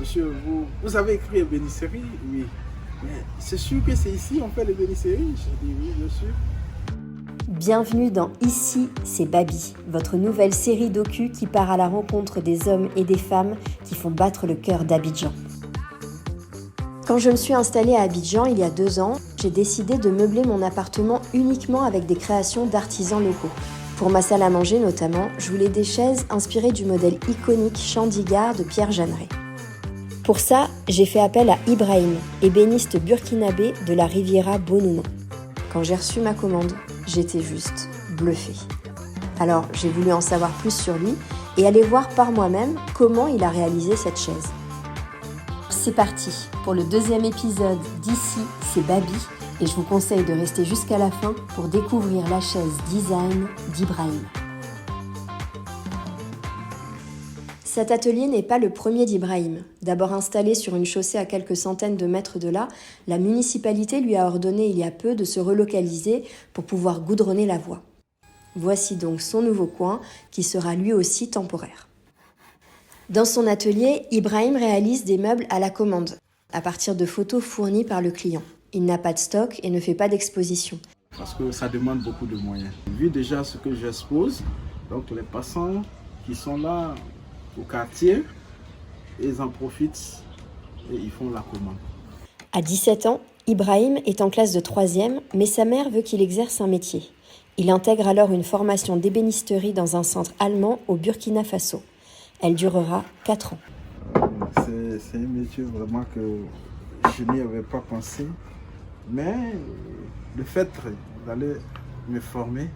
Monsieur, vous avez écrit ébénisserie? Oui. Mais c'est sûr que c'est ici on fait l'ébénisserie? J'ai dit oui, bien sûr. Bienvenue dans Ici, c'est Babi, votre nouvelle série docu qui part à la rencontre des hommes et des femmes qui font battre le cœur d'Abidjan. Quand je me suis installée à Abidjan il y a 2 ans, j'ai décidé de meubler mon appartement uniquement avec des créations d'artisans locaux. Pour ma salle à manger notamment, je voulais des chaises inspirées du modèle iconique Chandigarh de Pierre Jeanneret. Pour ça, j'ai fait appel à Ibrahim, ébéniste burkinabé de la Riviera Bonouman. Quand j'ai reçu ma commande, j'étais juste bluffée. Alors j'ai voulu en savoir plus sur lui et aller voir par moi-même comment il a réalisé cette chaise. C'est parti pour le 2e épisode d'Ici, c'est Babi et je vous conseille de rester jusqu'à la fin pour découvrir la chaise design d'Ibrahim. Cet atelier n'est pas le premier d'Ibrahim. D'abord installé sur une chaussée à quelques centaines de mètres de là, la municipalité lui a ordonné il y a peu de se relocaliser pour pouvoir goudronner la voie. Voici donc son nouveau coin qui sera lui aussi temporaire. Dans son atelier, Ibrahim réalise des meubles à la commande, à partir de photos fournies par le client. Il n'a pas de stock et ne fait pas d'exposition. Parce que ça demande beaucoup de moyens. Vu déjà ce que j'expose, donc les passants qui sont là au quartier, ils en profitent et ils font la commande. À 17 ans, Ibrahim est en classe de 3e, mais sa mère veut qu'il exerce un métier. Il intègre alors une formation d'ébénisterie dans un centre allemand au Burkina Faso. Elle durera 4 ans. C'est un métier vraiment que je n'y avais pas pensé, mais le fait d'aller me former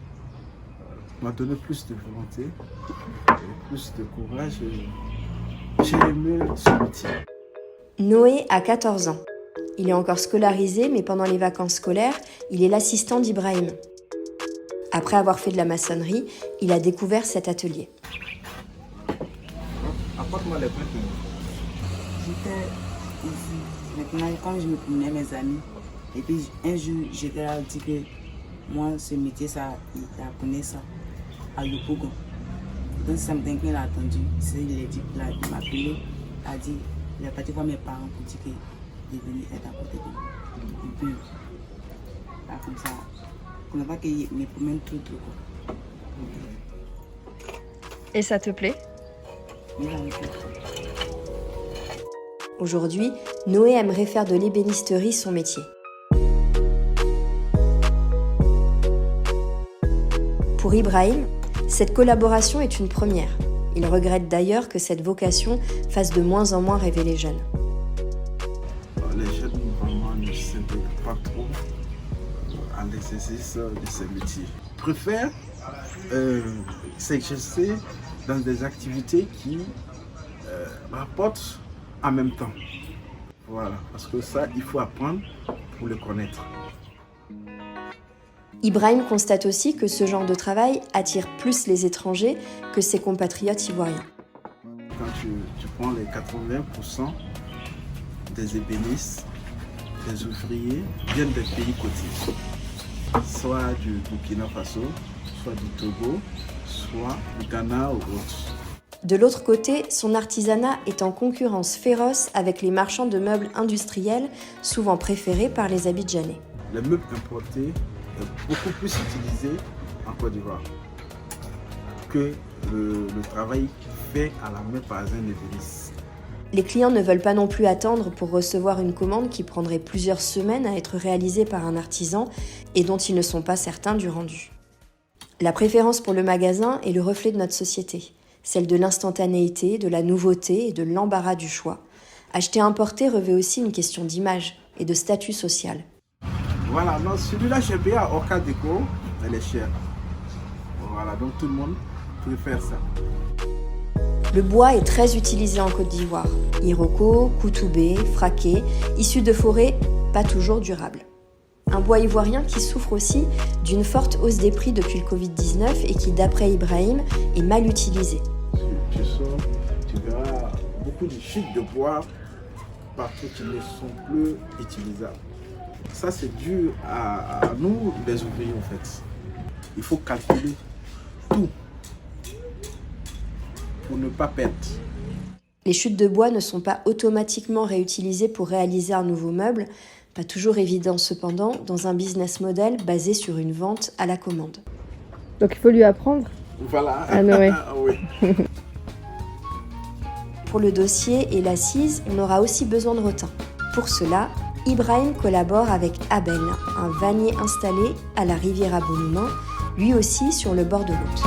m'a donné plus de volonté, et plus de courage. J'ai aimé ce métier. Noé a 14 ans. Il est encore scolarisé, mais pendant les vacances scolaires, il est l'assistant d'Ibrahim. Après avoir fait de la maçonnerie, il a découvert cet atelier. Apporte-moi les briques. J'étais ici. Maintenant, quand je me promenais mes amis, et puis un jour, j'étais là, dit que moi, ce métier, ça, il apprenait ça à Yopougon. Donc, ça me dit qu'il a attendu. Il a dit, il m'a appelé, il a dit, il est parti voir mes parents pour dire qu'il est venu être à côté de moi. Et puis, là, comme ça, pour ne pas qu'il me promène tout. Et ça te plaît ? Il a un peu. Aujourd'hui, Noé aimerait faire de l'ébénisterie son métier. Pour Ibrahim, cette collaboration est une première. Il regrette d'ailleurs que cette vocation fasse de moins en moins rêver les jeunes. Les jeunes vraiment ne s'intègrent pas trop à l'exercice de ces métiers. Ils préfèrent s'exercer dans des activités qui rapportent en même temps. Voilà, parce que ça, il faut apprendre pour le connaître. Ibrahim constate aussi que ce genre de travail attire plus les étrangers que ses compatriotes ivoiriens. Quand tu prends les 80% des ébénistes, des ouvriers, viennent des pays côtiers, soit du Burkina Faso, soit du Togo, soit du Ghana ou autre. De l'autre côté, son artisanat est en concurrence féroce avec les marchands de meubles industriels, souvent préférés par les Abidjanais. Les meubles importés est beaucoup plus utilisé en Côte d'Ivoire que le travail fait à la main par un ébéniste. Les clients ne veulent pas non plus attendre pour recevoir une commande qui prendrait plusieurs semaines à être réalisée par un artisan et dont ils ne sont pas certains du rendu. La préférence pour le magasin est le reflet de notre société, celle de l'instantanéité, de la nouveauté et de l'embarras du choix. Acheter importé revêt aussi une question d'image et de statut social. Voilà, non, celui-là j'ai payé à Orca Déco, elle est chère. Voilà, donc tout le monde préfère ça. Le bois est très utilisé en Côte d'Ivoire. Iroko, Koutoubé, Fraqué, issus de forêts pas toujours durables. Un bois ivoirien qui souffre aussi d'une forte hausse des prix depuis le Covid-19 et qui, d'après Ibrahim, est mal utilisé. Tu sors, tu verras beaucoup de chutes de bois partout qui ne sont plus utilisables. Ça, c'est dû à nous, les ouvriers, en fait. Il faut calculer tout pour ne pas perdre. Les chutes de bois ne sont pas automatiquement réutilisées pour réaliser un nouveau meuble, pas toujours évident cependant dans un business model basé sur une vente à la commande. Donc il faut lui apprendre Voilà. à nouer. Oui. Pour le dossier et l'assise, on aura aussi besoin de rotin. Pour cela, Ibrahim collabore avec Abel, un vannier installé à la Riviera Bonhomin, lui aussi sur le bord de route.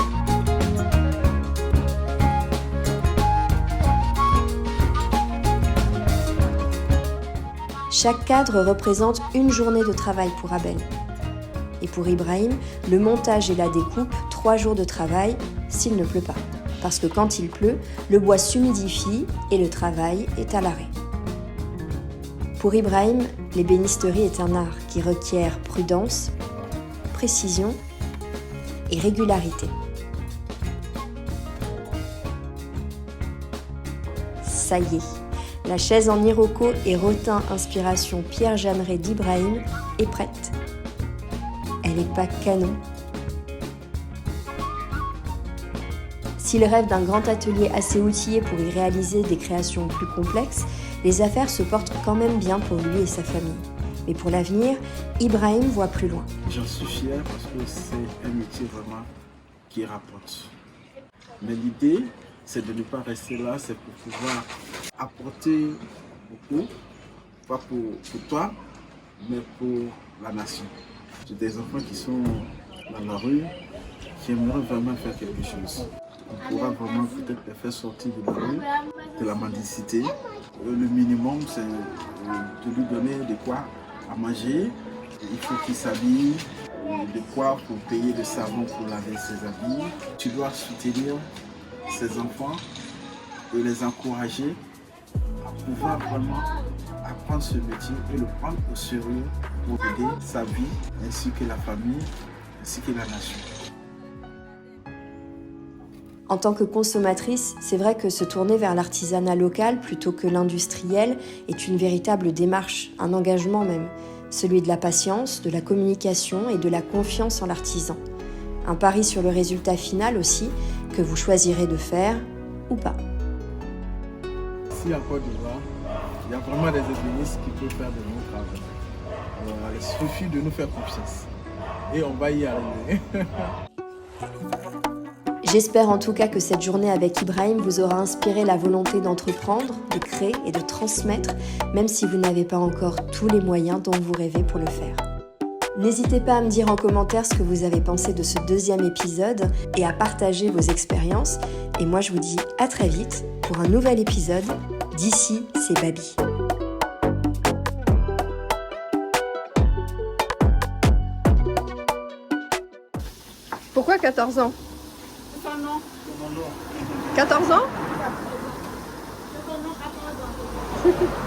Chaque cadre représente une journée de travail pour Abel. Et pour Ibrahim, le montage et la découpe, 3 jours de travail, s'il ne pleut pas. Parce que quand il pleut, le bois s'humidifie et le travail est à l'arrêt. Pour Ibrahim, l'ébénisterie est un art qui requiert prudence, précision et régularité. Ça y est, la chaise en iroko et rotin inspiration Pierre Jeanneret d'Ibrahim est prête. Elle n'est pas canon. S'il rêve d'un grand atelier assez outillé pour y réaliser des créations plus complexes, les affaires se portent quand même bien pour lui et sa famille. Mais pour l'avenir, Ibrahim voit plus loin. J'en suis fier parce que c'est un métier vraiment qui rapporte. Mais l'idée, c'est de ne pas rester là, c'est pour pouvoir apporter beaucoup, pas pour toi, mais pour la nation. J'ai des enfants qui sont dans la rue, qui aimeraient vraiment faire quelque chose. On pourra vraiment peut-être les faire sortir de la rue, de la mendicité. Le minimum, c'est de lui donner de quoi à manger. Il faut qu'il s'habille, de quoi pour payer le savon pour laver ses habits. Tu dois soutenir ses enfants et les encourager à pouvoir vraiment apprendre ce métier et le prendre au sérieux pour aider sa vie, ainsi que la famille, ainsi que la nation. En tant que consommatrice, c'est vrai que se tourner vers l'artisanat local plutôt que l'industriel est une véritable démarche, un engagement même, celui de la patience, de la communication et de la confiance en l'artisan. Un pari sur le résultat final aussi, que vous choisirez de faire ou pas. Ici en Côte d'Ivoire, il y a vraiment des ébénistes qui peuvent faire de bons travaux. Alors, il suffit de nous faire confiance et on va y arriver. J'espère en tout cas que cette journée avec Ibrahim vous aura inspiré la volonté d'entreprendre, de créer et de transmettre, même si vous n'avez pas encore tous les moyens dont vous rêvez pour le faire. N'hésitez pas à me dire en commentaire ce que vous avez pensé de ce 2e épisode et à partager vos expériences. Et moi je vous dis à très vite pour un nouvel épisode d'Ici c'est Baby. Pourquoi 14 ans 14 ans 14 ans.